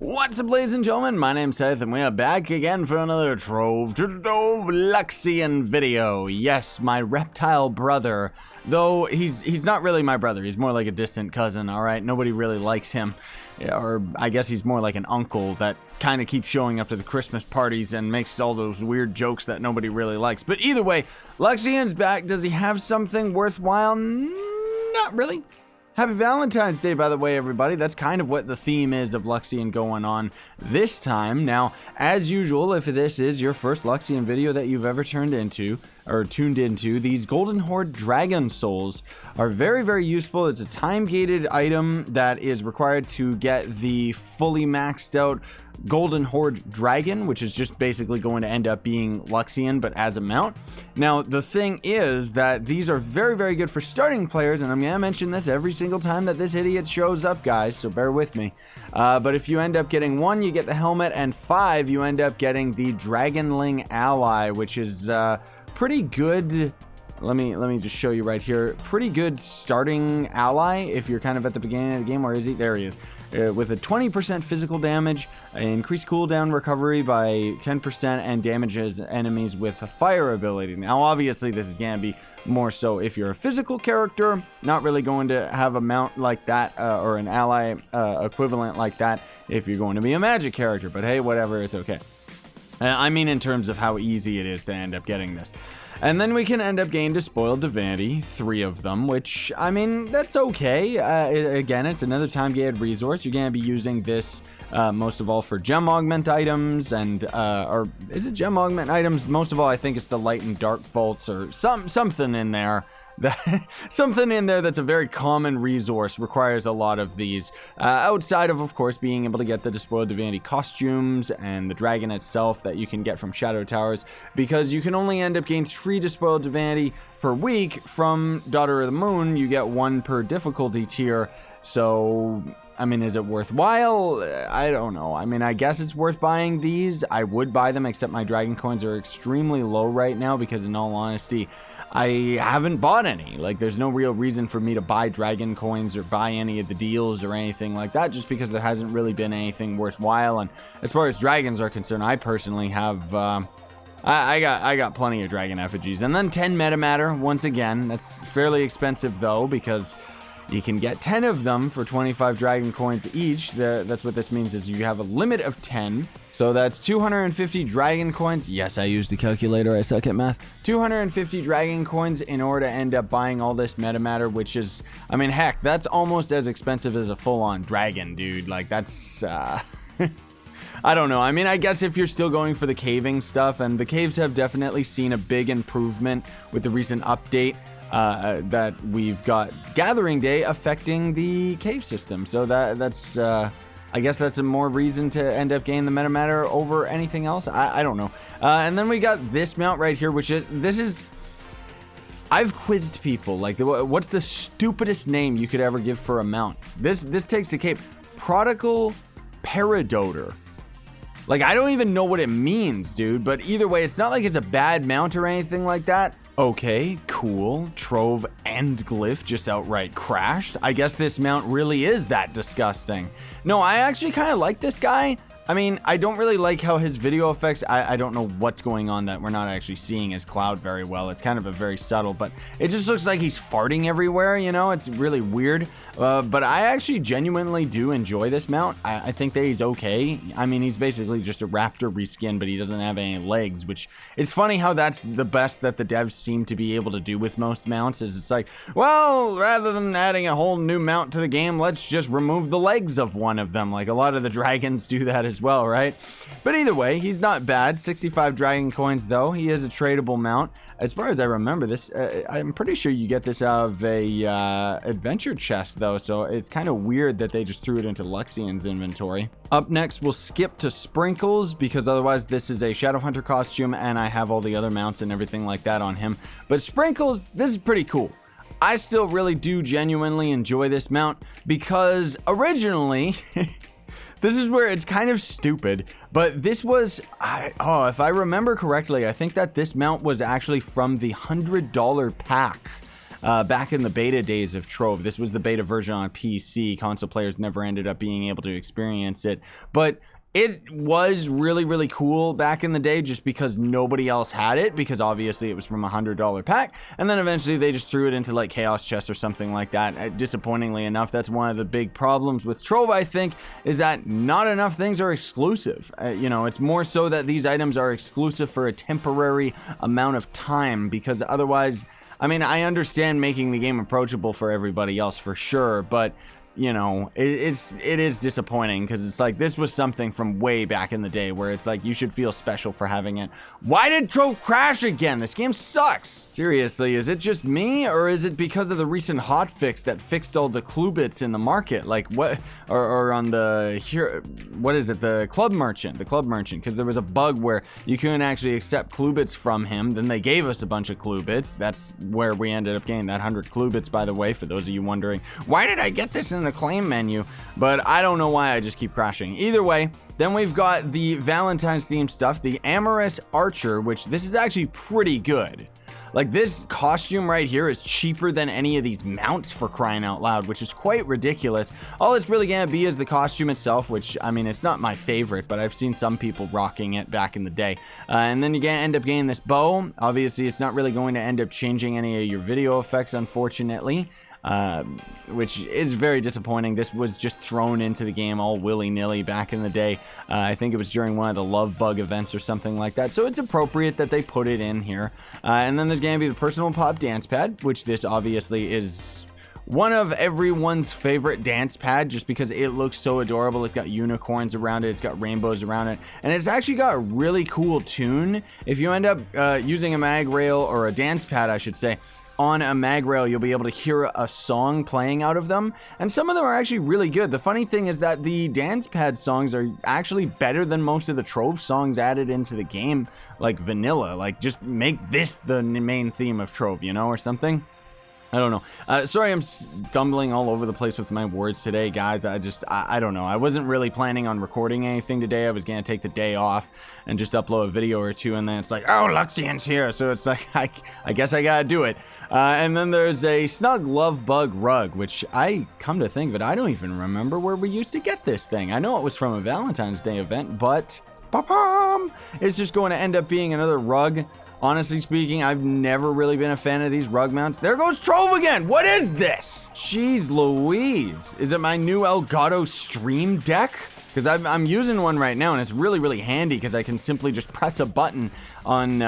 What's up, ladies and gentlemen? My name's Scythe, and we are back again for another Trove LUXION video. Yes, my reptile brother, though he's not really my brother. He's more like a distant cousin, alright? Nobody really likes him. Or I guess he's more like an uncle that kind of keeps showing up to the Christmas parties and makes all those weird jokes that nobody really likes. But either way, LUXION's back. Does he have something worthwhile? Not really. Happy Valentine's Day, by the way, everybody. That's kind of what the theme is of LUXION going on this time. Now, as usual, if this is your first LUXION video that you've ever tuned into, these Golden Horde Dragon Souls are very, very useful. It's a time-gated item that is required to get the fully maxed out Golden Horde Dragon, which is just basically going to end up being LUXION, but as a mount. Now, the thing is that these are very, very good for starting players, and I'm going to mention this every single time that this idiot shows up, guys, so bear with me. But if you end up getting 1, you get the helmet, and 5, you end up getting the Dragonling Ally, which is pretty good. Let me just show you right here. Pretty good starting ally if you're kind of at the beginning of the game. Where is he? There he is. With a 20% physical damage, increased cooldown recovery by 10%, and damages enemies with a fire ability. Now, obviously, this is going to be more so if you're a physical character, not really going to have a mount like that, or an ally equivalent like that if you're going to be a magic character. But hey, whatever, it's okay. I mean, in terms of how easy it is to end up getting this. And then we can end up getting Despoiled Divinity, 3 of them, which, I mean, that's okay. Again, it's another time-gated resource. You're going to be using this most of all for gem augment items, and, or is it gem augment items? Most of all, I think it's the light and dark vaults, or something in there. Something in there that's a very common resource, requires a lot of these, outside of course, being able to get the Despoiled Divinity costumes and the dragon itself that you can get from Shadow Towers, because you can only end up getting 3 Despoiled Divinity per week. From Daughter of the Moon, you get 1 per difficulty tier, so I mean, is it worthwhile? I don't know. I mean, I guess it's worth buying these. I would buy them, except my dragon coins are extremely low right now, because in all honesty, I haven't bought any. Like, there's no real reason for me to buy dragon coins or buy any of the deals or anything like that, just because there hasn't really been anything worthwhile. And as far as dragons are concerned, I personally have, I got plenty of dragon effigies. And then 10 metamatter, once again, that's fairly expensive though, because you can get 10 of them for 25 dragon coins each. That's what this means, is you have a limit of 10. So that's 250 dragon coins. Yes, I used the calculator. I suck at math. 250 dragon coins in order to end up buying all this metamatter, which is, I mean, heck, that's almost as expensive as a full-on dragon, dude. Like, that's, I don't know. I mean, I guess if you're still going for the caving stuff, and the caves have definitely seen a big improvement with the recent update, that we've got Gathering Day affecting the cave system. So that's I guess that's a more reason to end up getting the metamatter over anything else. I don't know. And then we got this mount right here, which is, I've quizzed people, like, what's the stupidest name you could ever give for a mount? This takes the cape. Prodigal Paradoter. Like, I don't even know what it means, dude, but either way, it's not like it's a bad mount or anything like that. Okay, cool. Trove and Glyph just outright crashed. I guess this mount really is that disgusting. No, I actually kind of like this guy. I mean, I don't really like how his video effects, I don't know what's going on that we're not actually seeing his cloud very well. It's kind of a very subtle, but it just looks like he's farting everywhere, you know? It's really weird. But I actually genuinely do enjoy this mount. I think that he's okay. I mean, he's basically just a raptor reskin, but he doesn't have any legs, which it's funny how that's the best that the devs seem to be able to do with most mounts, is it's like, well, rather than adding a whole new mount to the game, let's just remove the legs of one of them. Like, a lot of the dragons do that as well, right? But either way, he's not bad. 65 dragon coins, though. He is a tradable mount. As far as I remember this, I'm pretty sure you get this out of a adventure chest, though, so it's kind of weird that they just threw it into LUXION's inventory. Up next, we'll skip to Sprinkles, because otherwise this is a Shadowhunter costume, and I have all the other mounts and everything like that on him. But Sprinkles, this is pretty cool. I still really do genuinely enjoy this mount, because originally... This is where it's kind of stupid, but this was, if I remember correctly, I think that this mount was actually from the $100 pack back in the beta days of Trove. This was the beta version on PC. Console players never ended up being able to experience it, but it was really, really cool back in the day just because nobody else had it, because obviously it was from a $100 pack, and then eventually they just threw it into like Chaos Chest or something like that. Disappointingly enough, that's one of the big problems with Trove, I think, is that not enough things are exclusive. You know, it's more so that these items are exclusive for a temporary amount of time, because otherwise, I mean, I understand making the game approachable for everybody else for sure, but you know, it is disappointing, because it's like this was something from way back in the day where it's like you should feel special for having it. Why did Trove crash again? This game sucks. Seriously, is it just me, or is it because of the recent hotfix that fixed all the clue bits in the market? Like what, or on the here, what is it? The club merchant, because there was a bug where you couldn't actually accept clue bits from him. Then they gave us a bunch of clue bits. That's where we ended up getting that 100 clue bits, by the way, for those of you wondering, why did I get this in the claim menu? But I don't know why I just keep crashing. Either way, then we've got the Valentine's theme stuff, the Amorous Archer, which this is actually pretty good. Like, this costume right here is cheaper than any of these mounts, for crying out loud, which is quite ridiculous. All it's really gonna be is the costume itself, which, I mean, it's not my favorite, but I've seen some people rocking it back in the day. And then you're gonna end up getting this bow. Obviously, it's not really going to end up changing any of your video effects, unfortunately. Which is very disappointing. This was just thrown into the game all willy-nilly back in the day. I think it was during one of the Love Bug events or something like that, so it's appropriate that they put it in here. And then there's going to be the Personal Pop Dance Pad, which this obviously is one of everyone's favorite dance pad, just because it looks so adorable. It's got unicorns around it, it's got rainbows around it, and it's actually got a really cool tune. If you end up using a mag rail, or a dance pad I should say, on a mag rail, you'll be able to hear a song playing out of them, and some of them are actually really good. The funny thing is that the dance pad songs are actually better than most of the Trove songs added into the game, like vanilla. Like, just make this the main theme of Trove, you know, or something. I don't know. Sorry, I'm stumbling all over the place with my words today, guys. I don't know. I wasn't really planning on recording anything today. I was going to take the day off and just upload a video or two, and then it's like, oh, LUXION's here. So it's like, I guess I got to do it. And then there's a Snug Love Bug rug, which I come to think of it, I don't even remember where we used to get this thing. I know it was from a Valentine's Day event, but it's just going to end up being another rug. Honestly speaking, I've never really been a fan of these rug mounts. There goes Trove again. What is this? Jeez Louise. Is it my new Elgato Stream Deck? Because I'm using one right now, and it's really, really handy because I can simply just press a button on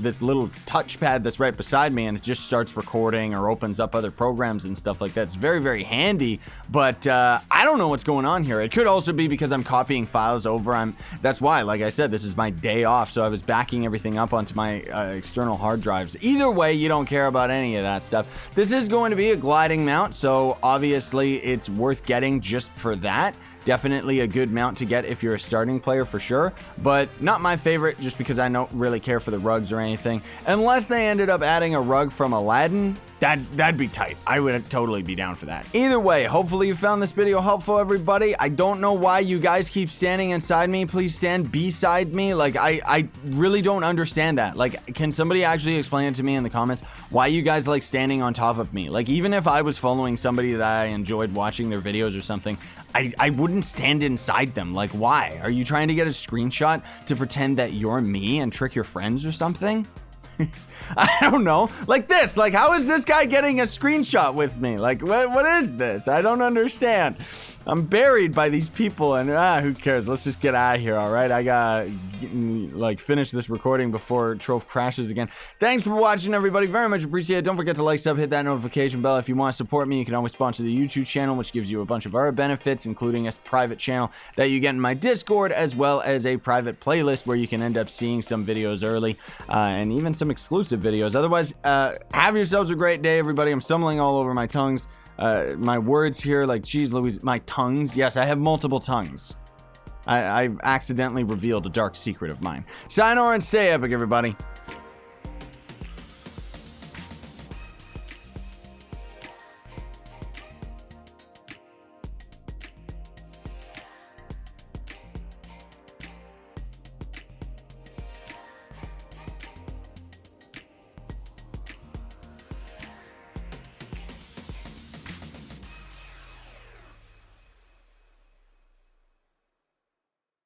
this little touchpad that's right beside me, and it just starts recording or opens up other programs and stuff like that. It's very, very handy, but I don't know what's going on here. It could also be because I'm copying files over. That's why, like I said, this is my day off, so I was backing everything up onto my external hard drives. Either way, you don't care about any of that stuff. This is going to be a gliding mount, so obviously it's worth getting just for that. Definitely a good mount to get if you're a starting player for sure, but not my favorite just because I don't really care for the rugs or anything. Unless they ended up adding a rug from Aladdin, that'd be tight. I would totally be down for that. Either way, hopefully you found this video helpful, everybody. I don't know why you guys keep standing inside me. Please stand beside me. Like, I really don't understand that. Like, can somebody actually explain it to me in the comments why you guys like standing on top of me? Like, even if I was following somebody that I enjoyed watching their videos or something, I wouldn't stand inside them. Like, why? Are you trying to get a screenshot to pretend that you're me and trick your friends or something? I don't know. Like this. Like, how is this guy getting a screenshot with me? Like, what is this? I don't understand. I'm buried by these people, and who cares? Let's just get out of here, all right? I gotta, like, finish this recording before Trove crashes again. Thanks for watching, everybody. Very much appreciated. Don't forget to like, sub, hit that notification bell. If you want to support me, you can always sponsor the YouTube channel, which gives you a bunch of other benefits, including a private channel that you get in my Discord, as well as a private playlist where you can end up seeing some videos early, and even some exclusive videos. Otherwise, have yourselves a great day, everybody. I'm stumbling all over my tongues. My words here, like, geez Louise, my tongues. Yes, I have multiple tongues. I've accidentally revealed a dark secret of mine. Sayonara and stay epic, everybody.